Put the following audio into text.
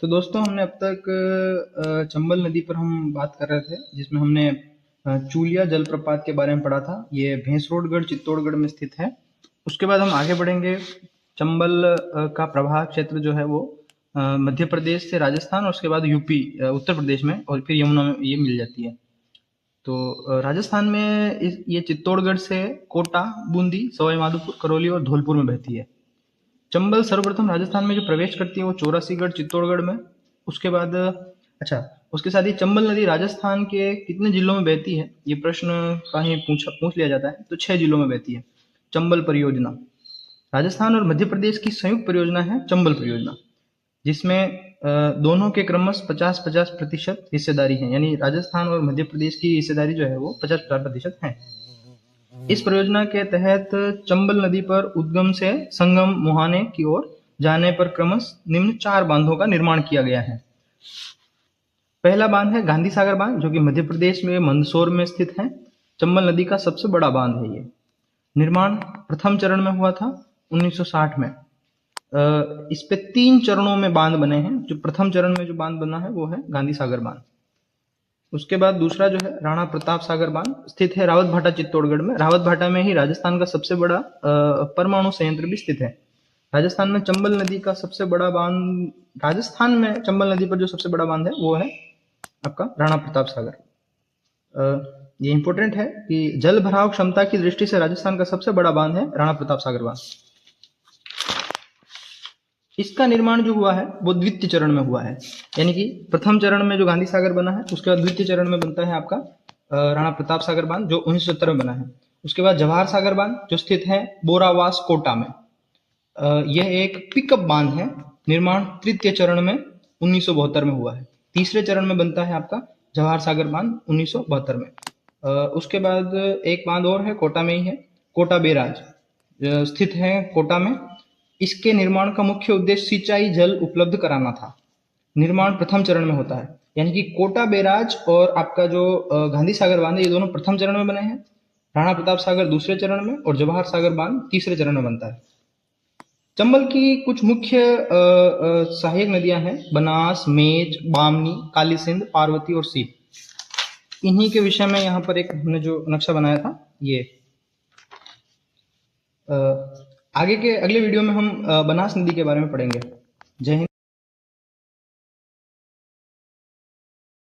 तो दोस्तों हमने अब तक चंबल नदी पर हम बात कर रहे थे, जिसमें हमने चूलिया जलप्रपात के बारे में पढ़ा था। ये भैंसरोडगढ़ चित्तौड़गढ़ में स्थित है। उसके बाद हम आगे बढ़ेंगे। चंबल का प्रभाव क्षेत्र जो है वो मध्य प्रदेश से राजस्थान और उसके बाद यूपी उत्तर प्रदेश में और फिर यमुना में ये मिल जाती है। तो राजस्थान में ये चित्तौड़गढ़ से कोटा, बूंदी, सवाई माधोपुर, करौली और धौलपुर में बहती है। चंबल सर्वप्रथम राजस्थान में जो प्रवेश करती है वो चौरासीगढ़ चित्तौड़गढ़ में। उसके बाद उसके साथ ही चंबल नदी राजस्थान के कितने जिलों में बहती है, ये प्रश्न कहीं पूछ लिया जाता है। तो 6 जिलों में बहती है चंबल परियोजना। राजस्थान और मध्य प्रदेश की संयुक्त परियोजना है चंबल परियोजना, जिसमें दोनों के क्रमश 50-50% हिस्सेदारी है। यानी राजस्थान और मध्य प्रदेश की हिस्सेदारी जो है वो 50-50% है। इस परियोजना के तहत चंबल नदी पर उद्गम से संगम मुहाने की ओर जाने पर क्रमश निम्न 4 बांधों का निर्माण किया गया है। पहला बांध है गांधी सागर बांध, जो कि मध्य प्रदेश में मंदसौर में स्थित है। चंबल नदी का सबसे बड़ा बांध है ये। निर्माण प्रथम चरण में हुआ था 1960 में। इस पे 3 चरणों में बांध बने हैं। जो प्रथम चरण में जो बांध बना है वो है गांधी सागर बांध। उसके बाद दूसरा जो है राणा प्रताप सागर बांध स्थित है रावतभाटा चित्तौड़गढ़ में। रावतभाटा में ही राजस्थान का सबसे बड़ा परमाणु संयंत्र भी स्थित है। राजस्थान में चंबल नदी का सबसे बड़ा बांध, राजस्थान में चंबल नदी पर जो सबसे बड़ा बांध है वो है आपका राणा प्रताप सागर। ये इंपॉर्टेंट है कि जल भराव क्षमता की दृष्टि से राजस्थान का सबसे बड़ा बांध है राणा प्रताप सागर बांध। इसका निर्माण जो हुआ है वो द्वितीय चरण में हुआ है। यानी कि प्रथम चरण में जो गांधी सागर बना है, उसके बाद द्वितीय चरण में बनता है आपका राणा प्रताप सागर बांध, जो 1970 में बना है। उसके बाद जवाहर सागर बांध जो स्थित है बोरावास कोटा में। यह एक पिकअप बांध है। निर्माण तृतीय चरण में 1972 में हुआ है। तीसरे चरण में बनता है आपका जवाहर सागर बांध 1972 में। उसके बाद एक बांध और है, कोटा में ही है, कोटा बेराज स्थित है कोटा में। इसके निर्माण का मुख्य उद्देश्य सिंचाई जल उपलब्ध कराना था। निर्माण प्रथम चरण में होता है। यानी कि कोटा बेराज और आपका जो गांधी सागर बांध है, ये दोनों प्रथम चरण में बने हैं। राणा प्रताप सागर दूसरे चरण में और जवाहर सागर बांध तीसरे चरण में बनता है। चंबल की कुछ मुख्य सहायक नदियां हैं बनास, मेच, बामनी, काली सिंध, पार्वती और सीप। इन्हीं के विषय में यहाँ पर एक हमने जो नक्शा बनाया था ये। आगे के अगले वीडियो में हम बनास नदी के बारे में पढ़ेंगे। जय हिंद।